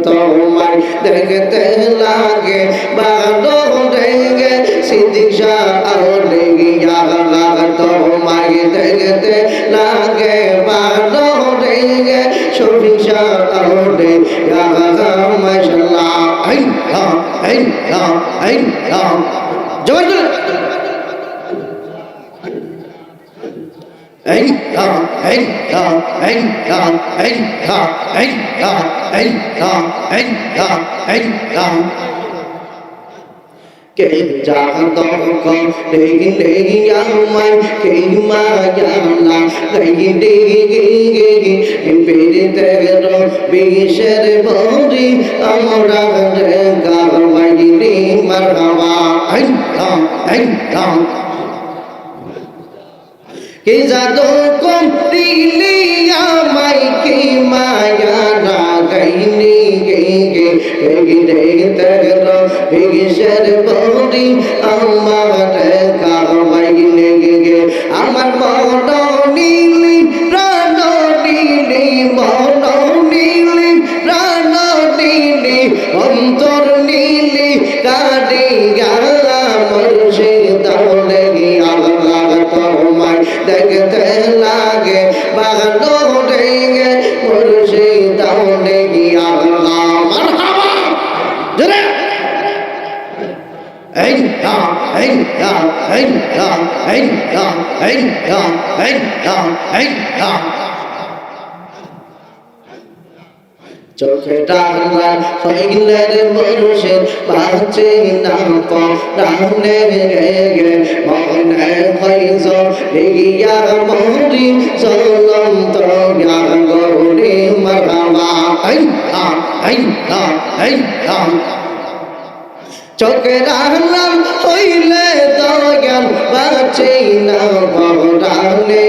তোমায় দেখতে লাগে ভালো রেগে সিদ্দিক শাহ আউলিয়া তোমায় দেখতে লাগে ভালো রেগে শফিক শাহ আউলিয়া মাশাআল্লাহ আল্লাহ আল্লাহ আল্লাহ জোরে জোরে আল্লাহ আল্লাহ আল্লাহ আল্লাহ আল্লাহ আল্লাহ আল্লাহ আল্লাহ কে জাগত লেগি লেগি আমায় কে মায়ালা লেগি লেগি বেরে তেরো বিশের বরি আমরা গাওয়াই রে মারহাবা আল্লাহ আল্লাহ কে জাদু কোন দিলি আমায় কে মায়া লাগাইনি গে গে গে তেরো বিশের বরি আমার গাওয়াই রে গে আমার মন নীলি প্রাণ নীলি মন নীলি প্রাণ নীলি অন্তর নীলি কাঁদিয়া মুর্শিদ আউলিয়া তোমায় দেখতে লাগে ভালো রেগে মুর্শিদ আউলিয়া মারহাবা জোরে আল্লাহ আল্লাহ আল্লাহ আল্লাহ আল্লাহ আল্লাহ আল্লাহ চোখে ডালা হইলের মুর্শিদ বাঁচে না পরানে গে মনে হইছ লেগিয়া মরি চলম তোয়া গৌরী মারহাবা আল্লাহ আল্লাহ আল্লাহ চোখে ডালা হইলে দয়াল বাঁচে না পরানে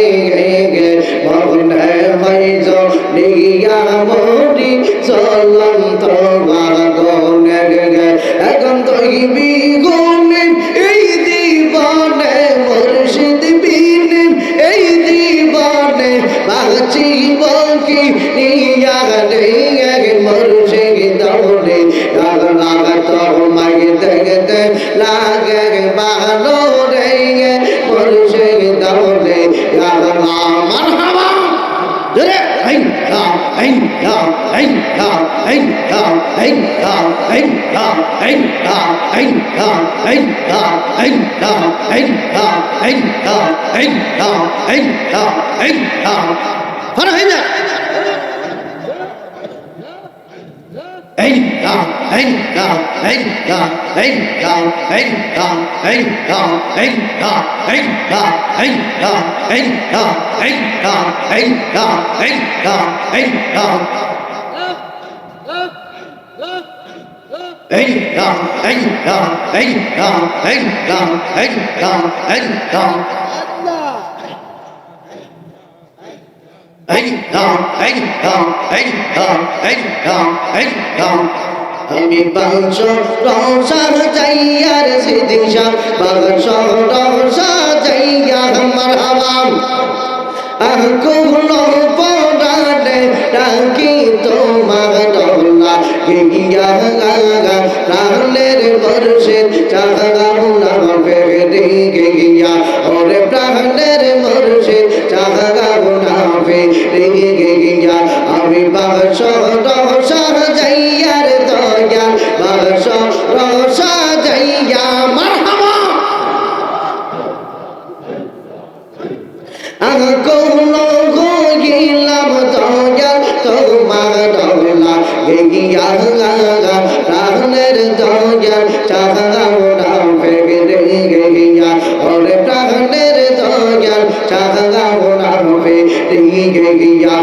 গে মনে হইছ লেগিয়া মরি চলম তোমার গনে গে এখন তুই বিগুনে এই জীবনে মুর্শিদ বিনে এই জীবনে বাঁচিব কি নিয়া রে মুর্শিদ দৌড়ে লাগা তোমায় দেখতে লাগে ভালো রে মুর্শিদ দৌড়ে মারহাবা জোরে আল্লাহ আল্লাহ আল্লাহ আল্লাহ আল্লাহ আল্লাহ আল্লাহ আল্লাহ আল্লাহ আল্লাহ আল্লাহ আল্লাহ আল্লাহ আল্লাহ আল্লাহ ফারা হয়ে যা আল্লাহ আল্লাহ আল্লাহ আল্লাহ আল্লাহ আল্লাহ আল্লাহ আল্লাহ আল্লাহ আল্লাহ আল্লাহ আল্লাহ আল্লাহ আল্লাহ Allah, Allah, Allah, Allah, Allah, Allah. আমি পাঁচ রসা যাইয়ার সিদ্দিক শাহ পাঁচ রসা যাইয়া মারহাবা আকুল পড়ালে ডাকি তোমার ডলা গিয়া গাগা প্রাণের বর্ষে চাগাও না ফেরে গিয়া ওরে প্রাণের বর্ষে চাগাও না ফেরে গিয়া আমি বাস রসা যাইয়ার দয়া বাস রসা যাইয়া মারহাবা আকুল গিলাম দয়া তোমার ডলা গিয়া গাগা প্রাণের দয়া চাগাও না ফেরে গিয়া ওরে প্রাণের দয়া চাগাও না ফেরে গিয়া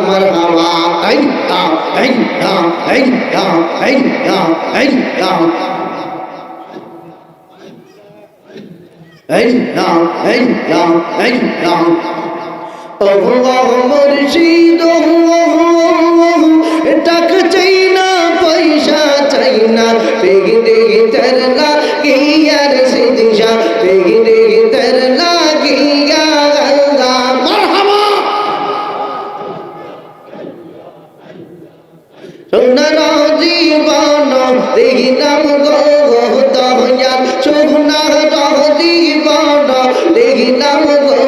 মারহাবা আল্লাহ আল্লাহ আল্লাহ আল্লাহ আল্লাহ Allah, Allah, Allah. Allah মুর্শিদ টাকা চাই না পয়সা চাই না বেগে দেগে তার লাগিয়ার সিদ্দিক শাহ বেগে দেগে তার লাগিয়া মারহাবা সোনার না রহদি বড় দেখিলাম গো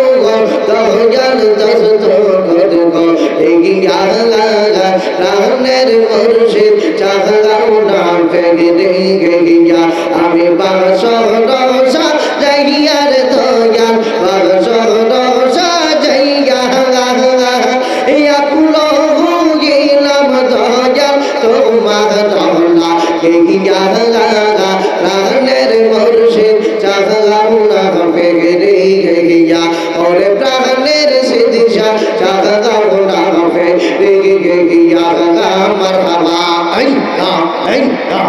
দয়াল দস্ত কর গো এগিয়া রানের মুর্শিদ চাহলাম না ফেরে গিয়া আমি বাসর রসা যাইয়ার দয়াল বাসর রসা যাইয়া আকুল গেলাম দয়াল তোমার রহনা গিয়া রানের মুর্শিদ চাহলাম না ফেরে গিয়া ওরে প্রাণের সিদিশা চাহলাম না ফেরে গিয়া মারহাবা আল্লাহ আল্লাহ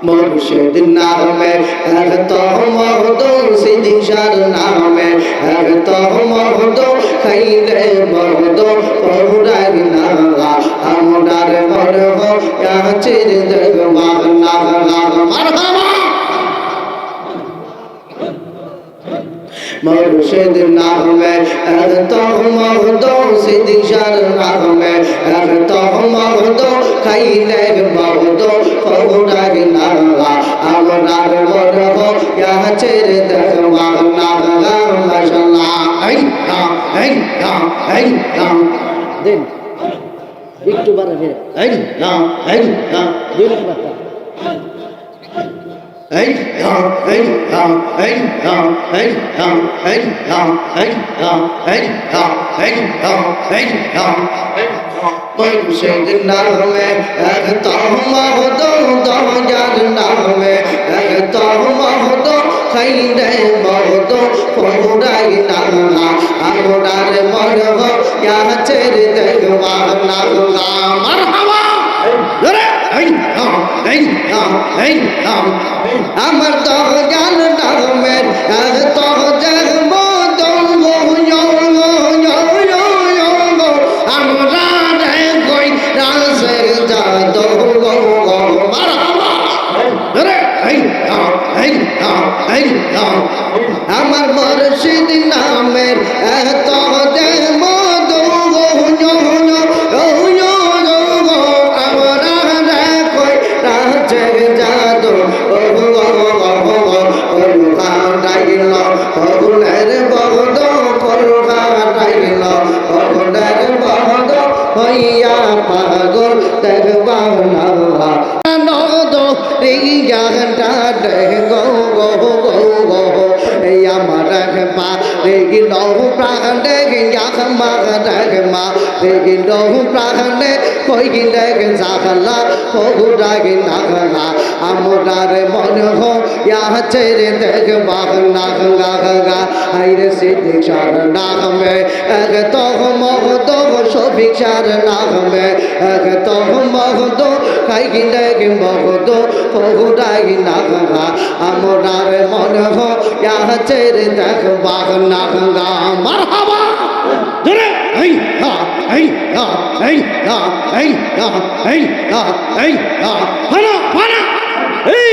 মুর্শিদ নামে এক তো মহদো সিদিশার নামে এক তো মহদো খাইলে মহদো পৌরার নাগা আমরার মরহ ইয়াচির দেওয়া নাগা মারহাবা মুর্শিদ নামে এক তো মহদো সিদিশার নামে এক তো মহদো খাইলে মহদো পৌরার নাগা আমরার মরহ ইয়াচির দেওয়া নাগা মাশাআল্লাহ আল্লাহ আল্লাহ আল্লাহ দিন একটু বাড়াবে আল্লাহ আল্লাহ দুই নম্বর মুর্শিদ নামে এক তো মহদো দয়াল নামে এক তো মহদো খাইলে মহদো পৌরাই নাগা আমরার মরহ ইয়াচের দেওয়া নাগা মারহাবা আমার দয়াল নামের তো জন্ম আমরা কই রাসের জাদু আমার মুর্শিদ নামের এত জন্ম হইয়া পাগল দেখবা নদো রিয়াটা গো গো গো গো আমার পা রেগিল প্রাণ গিয়া মা মা রেগিল প্রাণ কইলে জাগলা পৌরাগি নাগলা আমরার মন হো ইয়াচের দেখবা নাগা আইরে সিদ্দিকার নামে এক তো মহদো শফিকার নামে এক তো মহদো খাইলে মহদো পৌরাগি নাগা আমরার মন হো ইয়াচের দেখবা নাগা মারহাবা জোরে এই হা এই হা এই হা এই হা এই হা এই হা ফানা ফানা এই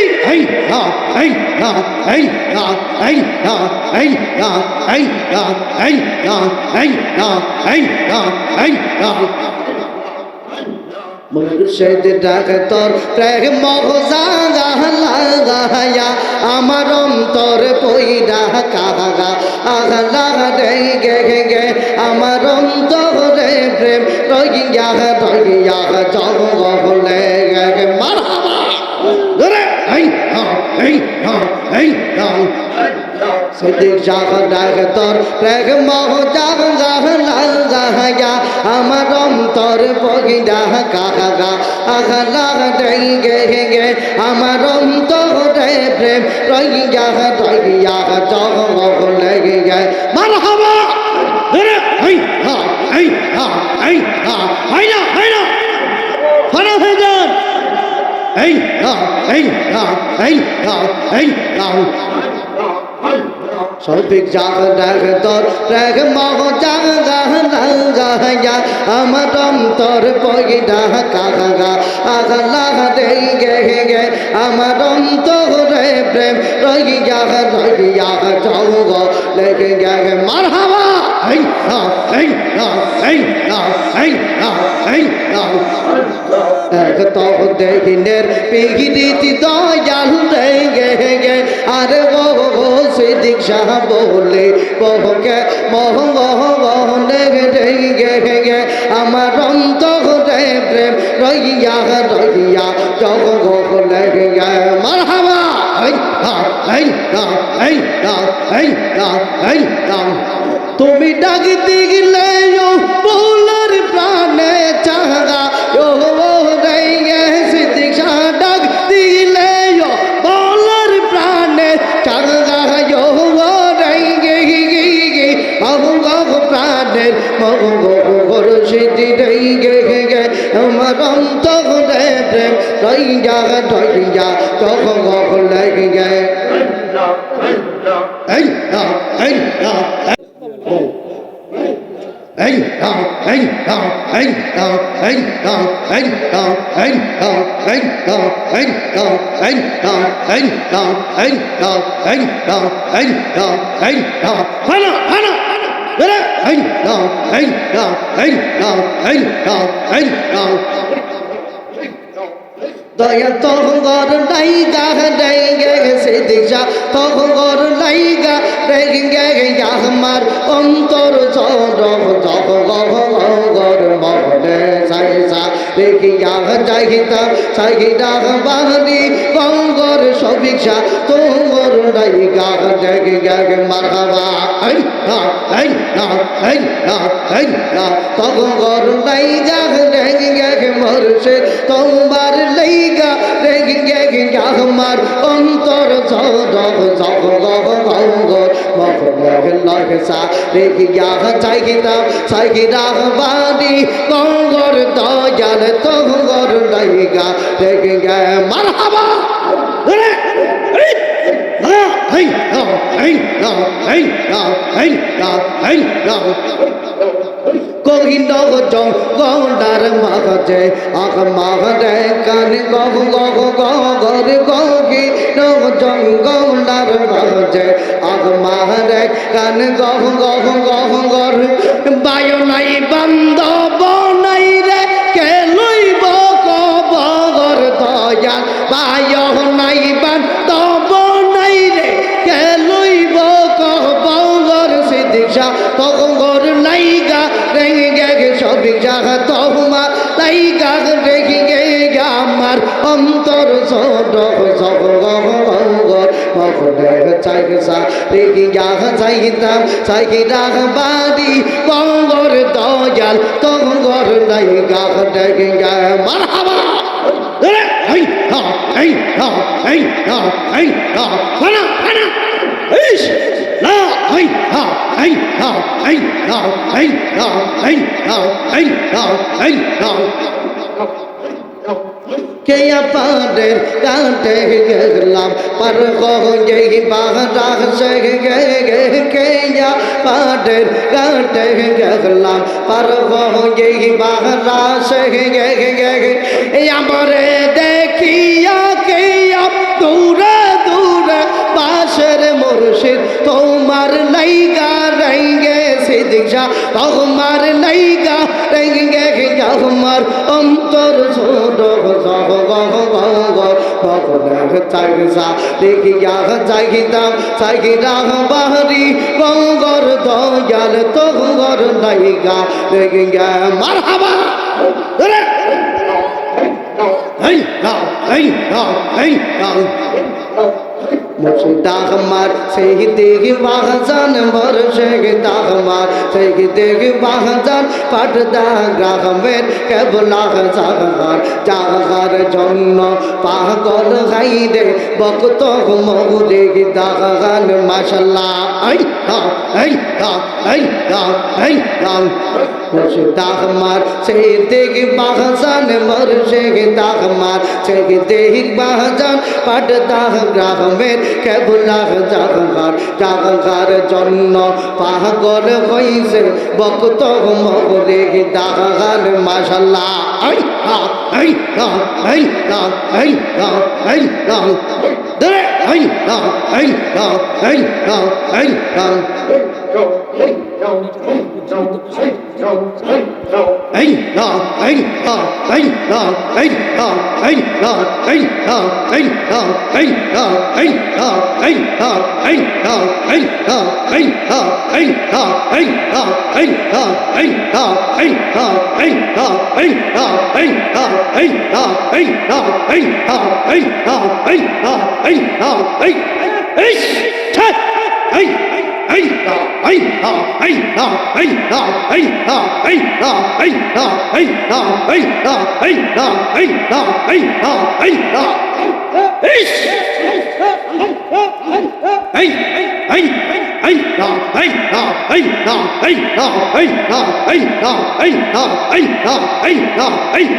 হা এই হা এই হা এই হা এই হা এই হা এই হা এই হা এই হা এই হা মুর্শিদ ডাক্তার প্রেম মহজাগা লাগায়া আমার অন্তর পইরা কাগা আগলা রে গে গে আমার অন্তরে প্রেম রইয়া রইয়া জগলে গে মারহাবা ধরে এই হা এই হা এই হা সিদ্দিক শাহ ডাক্তার প্রেম মহজাগা লাগায়া আমার অন্তর পইরা কাগা আগলা রে গে আমার অন্তরে প্রেম রইয়া রইয়া জগলে গে মারহাবা ধরে এই হা এই হা এই হা হাইনা হাইনা ফানা হয়ে যান এই হা এই হা এই হা এই হা শফিক শাহ ডাক্তার প্রেম মহজাগা আমার অন্তর পইরা কাগা আগলা রে গে আমার অন্তরে প্রেম রইয়া রইয়া জগ লেগে গে মারহাবা এক তো দেখিনের পিগিরিতি দয়াল রে গে আরে ও সিদ্দিক শাহ বলে বহকে মোহনে গে আমার অন্তরে প্রেম রইয়া রইয়া জগলে গে মারহাবা তুমি ডাক দিলে বলার প্রাণে চাহা ও রে সিদ্দিক শাহ ডাক দিলে বলার প্রাণে চাহা ও রে গে প্রাণের মগর সিদ্ধি গে আমার অন্তরে প্রেম রইয়া রইয়া জগলে গে দয়া তহর লাইগা রে সিদ্দিক শাহ তহর লাইগা রে আমার অন্তর জগর মহলে সাইসা দেখিয়া যাইতা সাইগা বাহারি গঙ্গর সবিক্ষা তোর লাইগা রে মারহাবা তহর লাইগা রে মরছে তোমার লাইগা রে আমার অন্তর জগর লাগসা রেখিয়া চাইগিরা বাড়ি গঙ্গর দয়াল তোর লাইগা রেখিয়া মারহাবা কহিন গন্ডার মাঝে আখ মাঘে কান গর গি গন্ডার মাঝে আখ মাঘে কান গর বায়ু নাই বান্ধব নাই রে কে লইব কবর দয়াল বায়ু নাই বান্ধব নাই রে কে লইব কবর সিদ্দিক শাহ তগর লাইগা রেগে সবিক শাহ তোমার লাইগা রেগে আমার অন্তর চাইসা রেগিয়া চাইগিরা বাড়ি গঙ্গর দয়াল তগর লাইগা রেগে মারহাবা কে পাদের কাটে গেলাম পার গে বাহরা সে কে পাদের কাটে গেলাম পার গে বাহরা সে আমারে দেখিয়া কে দূরে দূরে বাসের মুর্শিদ তোমার লাইগা রেঙ্গে সিদ্দিক শাহ তোমার লাইগা রেঙ্গে আমার অন্তর চাইসা দেখিয়া চাইগিরা বাহারি গঙ্গর দয়াল তোর লাইগা রেঙ্গে মারহাবা মুর্শিদাহমার সেই দেখ বাহজান বর্ষেক দাহমার সেই দেখ বাহজান পাটদা গ্রামের কেবলাহ জাহার যাহার জন্য পাগল হাই রে বকত মৌরে দাহান মাশাল্লাহ মুর্শিদাহমার সেই দেখ বাহজান বর্ষেক দাহমার সেই দেখ বাহজান পাটদা গ্রামের কেবলাহ জাহার জন্য পাগল হইছে বকত মৌরে দাহান মাশাল্লাহ Hey!